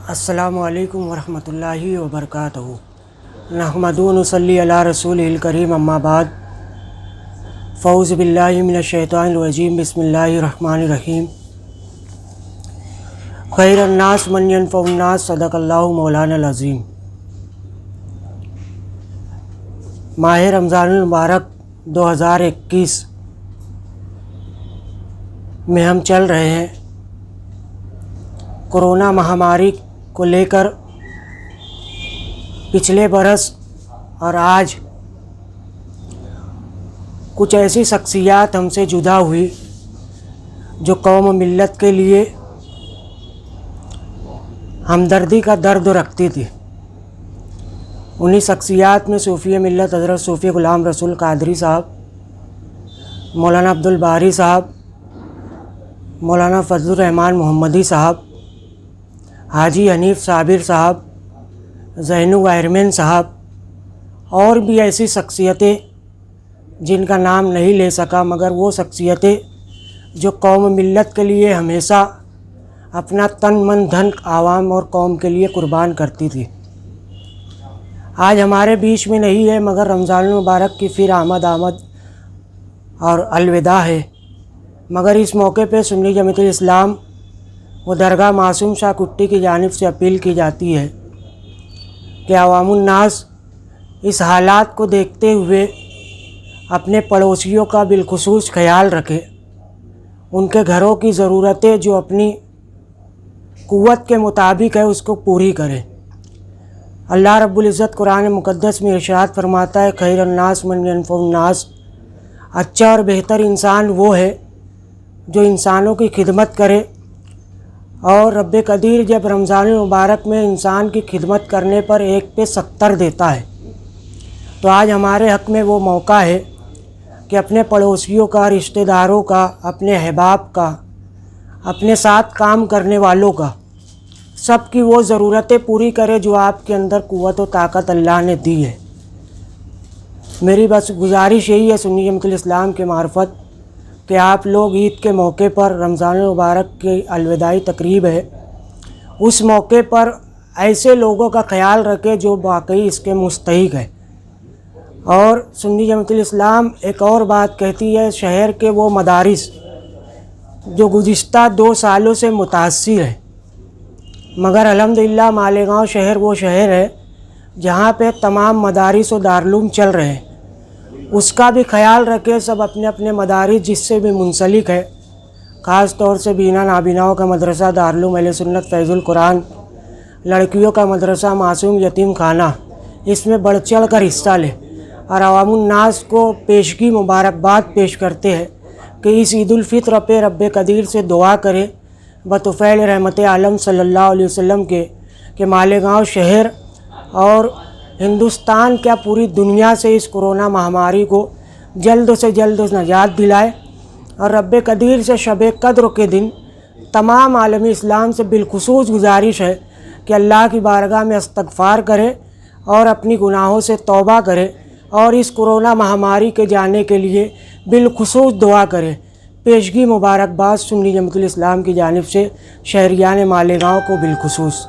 السلام علیکم ورحمۃ اللہ وبرکاتہ۔ نحمدہ و نصلی علی رسولہ الکریم، اما بعد، فاعوذ باللہ من الشیطان الرجیم، بسم اللہ الرحمن الرحیم۔ خیر الناس من ینفع الناس، صدق اللہ مولانا العظیم۔ ماہ رمضان المبارک 2021 میں ہم چل رہے ہیں۔ کورونا مہاماری کو لے کر پچھلے برس اور آج کچھ ایسی شخصیات ہم سے جدا ہوئی جو قوم و ملت کے لیے ہمدردی کا درد رکھتی تھی۔ انہی شخصیات میں صوفی ملت حضرت صوفی غلام رسول قادری صاحب، مولانا عبدالباری صاحب، مولانا فضل الرحمان محمدی صاحب، حاجی حنیف صابر صاحب، زینو وائرمین صاحب، اور بھی ایسی شخصیتیں جن کا نام نہیں لے سکا، مگر وہ شخصیتیں جو قوم و ملت کے لیے ہمیشہ اپنا تن من دھن عوام اور قوم کے لیے قربان کرتی تھی۔ آج ہمارے بیچ میں نہیں ہے، مگر رمضان المبارک کی پھر آمد اور الوداع ہے۔ مگر اس موقع پہ سنی جماعت الاسلام و درگاہ معصوم شاہ کٹی کی جانب سے اپیل کی جاتی ہے کہ عوام الناس اس حالات کو دیکھتے ہوئے اپنے پڑوسیوں کا بالخصوص خیال رکھے، ان کے گھروں کی ضرورتیں جو اپنی قوت کے مطابق ہے اس کو پوری کرے۔ اللہ رب العزت قرآن مقدس میں ارشاد فرماتا ہے، خیر الناس من ینفع الناس، اچھا اور بہتر انسان وہ ہے جو انسانوں کی خدمت کرے۔ اور رب قدیر جب رمضان المبارک میں انسان کی خدمت کرنے پر 1 پہ 70 دیتا ہے، تو آج ہمارے حق میں وہ موقع ہے کہ اپنے پڑوسیوں کا، رشتہ داروں کا، اپنے احباب کا، اپنے ساتھ کام کرنے والوں کا، سب کی وہ ضرورتیں پوری کرے جو آپ کے اندر قوت و طاقت اللہ نے دی ہے۔ میری بس گزارش یہی ہے سنی جماعت الاسلام کے معرفت کہ آپ لوگ عید کے موقع پر، رمضان المبارک کی الوداعی تقریب ہے، اس موقع پر ایسے لوگوں کا خیال رکھے جو واقعی اس کے مستحق ہے۔ اور سنی جماعت الاسلام ایک اور بات کہتی ہے، شہر کے وہ مدارس جو گزشتہ 2 سالوں سے متاثر ہے، مگر الحمدللہ مالیگاؤں شہر وہ شہر ہے جہاں پہ تمام مدارس و دارالعلوم چل رہے ہیں، اس کا بھی خیال رکھے۔ سب اپنے اپنے مدارس جس سے بھی منسلک ہے، خاص طور سے بینا نابیناؤں کا مدرسہ دارالعلوم اہل سنت فیض القرآن، لڑکیوں کا مدرسہ معصوم یتیم خانہ، اس میں بڑھ چڑھ کر حصہ لے، اور عوام الناس کو پیشگی مبارکباد پیش کرتے ہیں کہ اس عید الفطر پہ رب قدیر سے دعا کرے بطفیل رحمت عالم صلی اللہ علیہ وسلم کے کہ مالیگاؤں شہر اور ہندوستان کیا پوری دنیا سے اس کورونا مہاماری کو جلد سے جلد نجات دلائے، اور رب قدیر سے شب قدر کے دن تمام عالم اسلام سے بالخصوص گزارش ہے کہ اللہ کی بارگاہ میں استغفار کرے اور اپنی گناہوں سے توبہ کرے، اور اس کورونا مہاماری کے جانے کے لیے بالخصوص دعا کرے۔ پیشگی مبارکباد سنی جماعت الاسلام کی جانب سے شہریان مالیگاؤں کو بالخصوص۔